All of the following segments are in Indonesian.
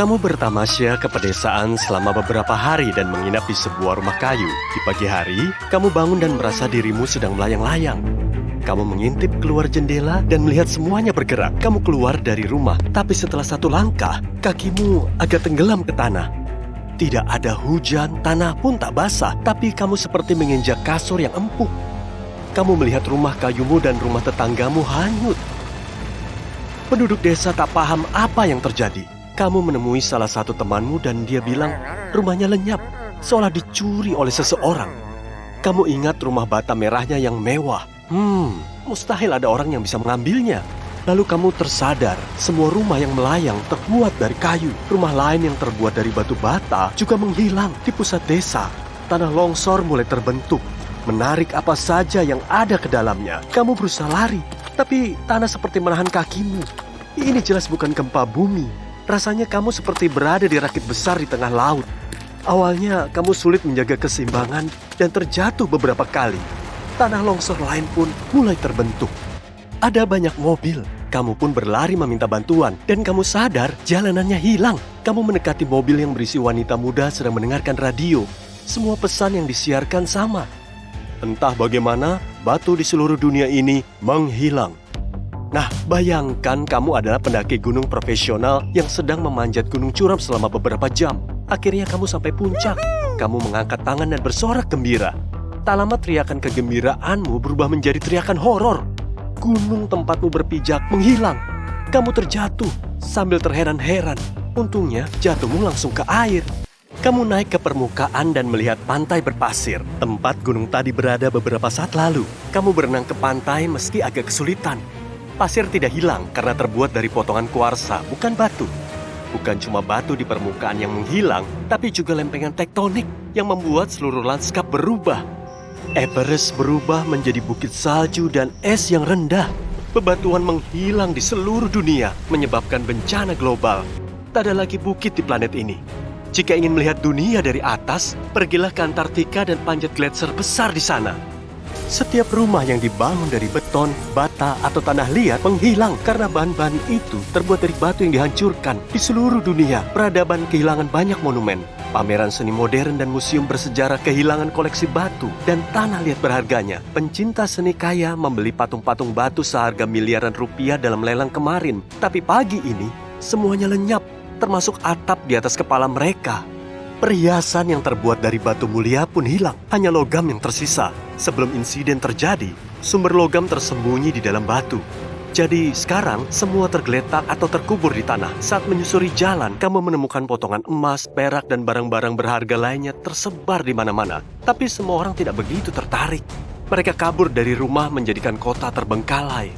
Kamu bertamasya ke pedesaan selama beberapa hari dan menginap di sebuah rumah kayu. Di pagi hari, kamu bangun dan merasa dirimu sedang melayang-layang. Kamu mengintip keluar jendela dan melihat semuanya bergerak. Kamu keluar dari rumah, tapi setelah satu langkah, kakimu agak tenggelam ke tanah. Tidak ada hujan, tanah pun tak basah, tapi kamu seperti menginjak kasur yang empuk. Kamu melihat rumah kayumu dan rumah tetanggamu hanyut. Penduduk desa tak paham apa yang terjadi. Kamu menemui salah satu temanmu dan dia bilang rumahnya lenyap, seolah dicuri oleh seseorang. Kamu ingat rumah bata merahnya yang mewah. Mustahil ada orang yang bisa mengambilnya. Lalu kamu tersadar, semua rumah yang melayang terbuat dari kayu. Rumah lain yang terbuat dari batu bata juga menghilang di pusat desa. Tanah longsor mulai terbentuk, menarik apa saja yang ada ke dalamnya. Kamu berusaha lari, tapi tanah seperti menahan kakimu. Ini jelas bukan gempa bumi. Rasanya kamu seperti berada di rakit besar di tengah laut. Awalnya kamu sulit menjaga keseimbangan dan terjatuh beberapa kali. Tanah longsor lain pun mulai terbentuk. Ada banyak mobil. Kamu pun berlari meminta bantuan dan kamu sadar jalanannya hilang. Kamu mendekati mobil yang berisi wanita muda sedang mendengarkan radio. Semua pesan yang disiarkan sama. Entah bagaimana, batu di seluruh dunia ini menghilang. Nah, bayangkan kamu adalah pendaki gunung profesional yang sedang memanjat gunung curam selama beberapa jam. Akhirnya kamu sampai puncak. Kamu mengangkat tangan dan bersorak gembira. Tak lama teriakan kegembiraanmu berubah menjadi teriakan horor. Gunung tempatmu berpijak menghilang. Kamu terjatuh sambil terheran-heran. Untungnya jatuhmu langsung ke air. Kamu naik ke permukaan dan melihat pantai berpasir. Tempat gunung tadi berada beberapa saat lalu. Kamu berenang ke pantai meski agak kesulitan. Pasir tidak hilang karena terbuat dari potongan kuarsa, bukan batu. Bukan cuma batu di permukaan yang menghilang, tapi juga lempengan tektonik yang membuat seluruh lanskap berubah. Everest berubah menjadi bukit salju dan es yang rendah. Bebatuan menghilang di seluruh dunia, menyebabkan bencana global. Tak ada lagi bukit di planet ini. Jika ingin melihat dunia dari atas, pergilah ke Antartika dan panjat gletser besar di sana. Setiap rumah yang dibangun dari beton, bata, atau tanah liat menghilang karena bahan-bahan itu terbuat dari batu yang dihancurkan. Di seluruh dunia, peradaban kehilangan banyak monumen. Pameran seni modern dan museum bersejarah kehilangan koleksi batu dan tanah liat berharganya. Pencinta seni kaya membeli patung-patung batu seharga miliaran rupiah dalam lelang kemarin. Tapi pagi ini, semuanya lenyap, termasuk atap di atas kepala mereka. Perhiasan yang terbuat dari batu mulia pun hilang, hanya logam yang tersisa. Sebelum insiden terjadi, sumber logam tersembunyi di dalam batu. Jadi sekarang semua tergeletak atau terkubur di tanah. Saat menyusuri jalan, kamu menemukan potongan emas, perak, dan barang-barang berharga lainnya tersebar di mana-mana. Tapi semua orang tidak begitu tertarik. Mereka kabur dari rumah menjadikan kota terbengkalai.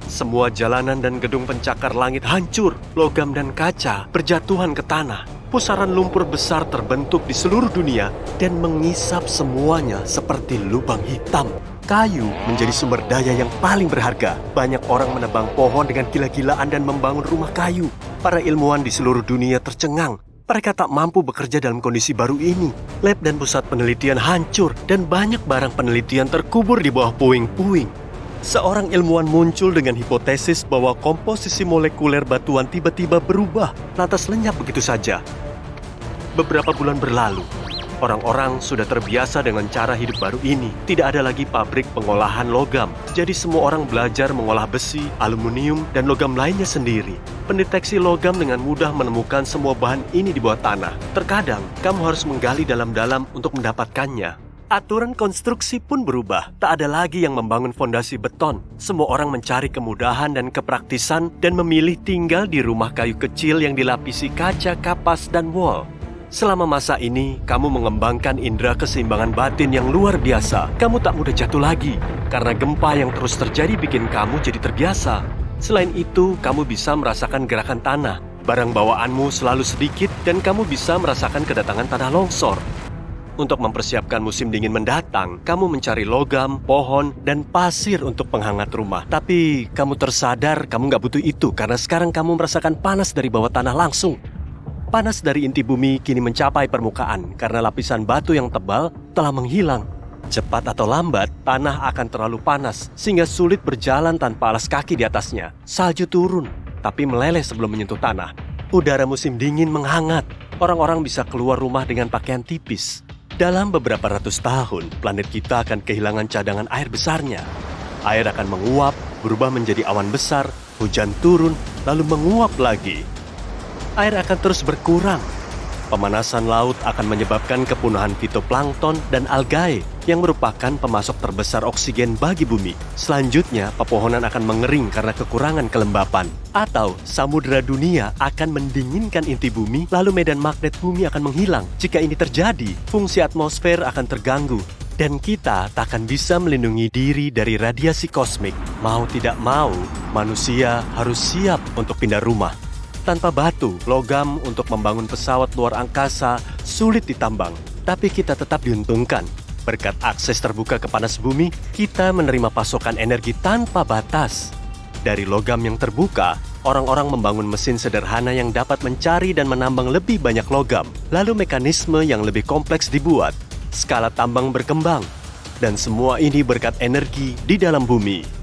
Semua jalanan dan gedung pencakar langit hancur, logam dan kaca berjatuhan ke tanah. Pusaran lumpur besar terbentuk di seluruh dunia dan mengisap semuanya seperti lubang hitam. Kayu menjadi sumber daya yang paling berharga. Banyak orang menebang pohon dengan gila-gilaan dan membangun rumah kayu. Para ilmuwan di seluruh dunia tercengang. Mereka tak mampu bekerja dalam kondisi baru ini. Lab dan pusat penelitian hancur dan banyak barang penelitian terkubur di bawah puing-puing. Seorang ilmuwan muncul dengan hipotesis bahwa komposisi molekuler batuan tiba-tiba berubah, lantas lenyap begitu saja. Beberapa bulan berlalu, orang-orang sudah terbiasa dengan cara hidup baru ini. Tidak ada lagi pabrik pengolahan logam, jadi semua orang belajar mengolah besi, aluminium, dan logam lainnya sendiri. Pendeteksi logam dengan mudah menemukan semua bahan ini di bawah tanah. Terkadang, kamu harus menggali dalam-dalam untuk mendapatkannya. Aturan konstruksi pun berubah. Tak ada lagi yang membangun fondasi beton. Semua orang mencari kemudahan dan kepraktisan dan memilih tinggal di rumah kayu kecil yang dilapisi kaca, kapas, dan wall. Selama masa ini, kamu mengembangkan indera keseimbangan batin yang luar biasa. Kamu tak mudah jatuh lagi, karena gempa yang terus terjadi bikin kamu jadi terbiasa. Selain itu, kamu bisa merasakan gerakan tanah. Barang bawaanmu selalu sedikit dan kamu bisa merasakan kedatangan tanah longsor. Untuk mempersiapkan musim dingin mendatang, kamu mencari logam, pohon, dan pasir untuk penghangat rumah. Tapi kamu tersadar kamu nggak butuh itu karena sekarang kamu merasakan panas dari bawah tanah langsung. Panas dari inti bumi kini mencapai permukaan karena lapisan batu yang tebal telah menghilang. Cepat atau lambat, tanah akan terlalu panas sehingga sulit berjalan tanpa alas kaki di atasnya. Salju turun, tapi meleleh sebelum menyentuh tanah. Udara musim dingin menghangat. Orang-orang bisa keluar rumah dengan pakaian tipis. Dalam beberapa ratus tahun, planet kita akan kehilangan cadangan air besarnya. Air akan menguap, berubah menjadi awan besar, hujan turun, lalu menguap lagi. Air akan terus berkurang. Pemanasan laut akan menyebabkan kepunahan fitoplankton dan algae yang merupakan pemasok terbesar oksigen bagi bumi. Selanjutnya, pepohonan akan mengering karena kekurangan kelembapan. Atau, samudera dunia akan mendinginkan inti bumi, lalu medan magnet bumi akan menghilang. Jika ini terjadi, fungsi atmosfer akan terganggu. Dan kita tak akan bisa melindungi diri dari radiasi kosmik. Mau tidak mau, manusia harus siap untuk pindah rumah. Tanpa batu, logam untuk membangun pesawat luar angkasa sulit ditambang. Tapi kita tetap diuntungkan. Berkat akses terbuka ke panas bumi, kita menerima pasokan energi tanpa batas. Dari logam yang terbuka, orang-orang membangun mesin sederhana yang dapat mencari dan menambang lebih banyak logam. Lalu mekanisme yang lebih kompleks dibuat. Skala tambang berkembang. Dan semua ini berkat energi di dalam bumi.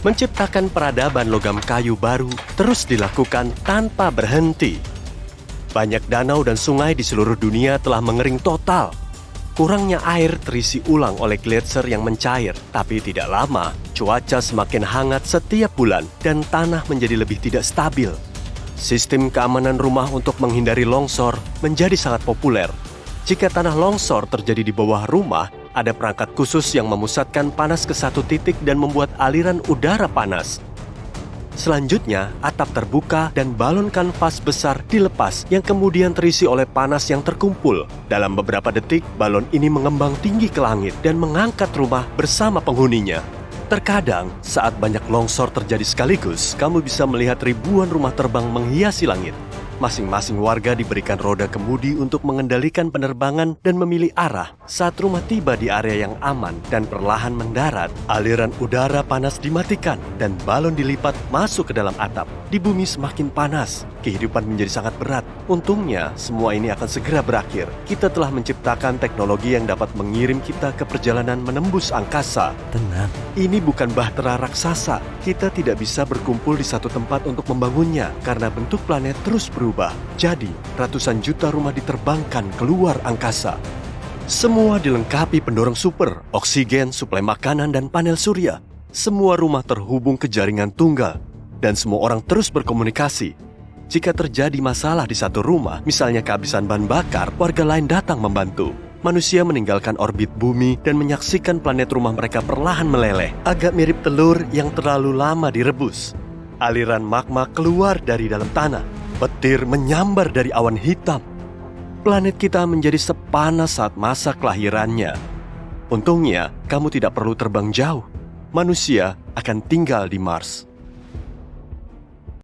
Menciptakan peradaban logam kayu baru terus dilakukan tanpa berhenti. Banyak danau dan sungai di seluruh dunia telah mengering total. Kurangnya air terisi ulang oleh gletser yang mencair, tapi tidak lama, cuaca semakin hangat setiap bulan dan tanah menjadi lebih tidak stabil. Sistem keamanan rumah untuk menghindari longsor menjadi sangat populer. Jika tanah longsor terjadi di bawah rumah, ada perangkat khusus yang memusatkan panas ke satu titik dan membuat aliran udara panas. Selanjutnya, atap terbuka dan balon kanvas besar dilepas yang kemudian terisi oleh panas yang terkumpul. Dalam beberapa detik, balon ini mengembang tinggi ke langit dan mengangkat rumah bersama penghuninya. Terkadang, saat banyak longsor terjadi sekaligus, kamu bisa melihat ribuan rumah terbang menghiasi langit. Masing-masing warga diberikan roda kemudi untuk mengendalikan penerbangan dan memilih arah. Saat rumah tiba di area yang aman dan perlahan mendarat, aliran udara panas dimatikan dan balon dilipat masuk ke dalam atap. Di bumi semakin panas, kehidupan menjadi sangat berat. Untungnya, semua ini akan segera berakhir. Kita telah menciptakan teknologi yang dapat mengirim kita ke perjalanan menembus angkasa. Tenang. Ini bukan bahtera raksasa. Kita tidak bisa berkumpul di satu tempat untuk membangunnya karena bentuk planet terus berubah. Jadi, ratusan juta rumah diterbangkan keluar angkasa. Semua dilengkapi pendorong super, oksigen, suplai makanan, dan panel surya. Semua rumah terhubung ke jaringan tunggal, dan semua orang terus berkomunikasi. Jika terjadi masalah di satu rumah, misalnya kehabisan bahan bakar, warga lain datang membantu. Manusia meninggalkan orbit bumi dan menyaksikan planet rumah mereka perlahan meleleh. Agak mirip telur yang terlalu lama direbus. Aliran magma keluar dari dalam tanah. Petir menyambar dari awan hitam. Planet kita menjadi sepanas saat masa kelahirannya. Untungnya, kamu tidak perlu terbang jauh. Manusia akan tinggal di Mars.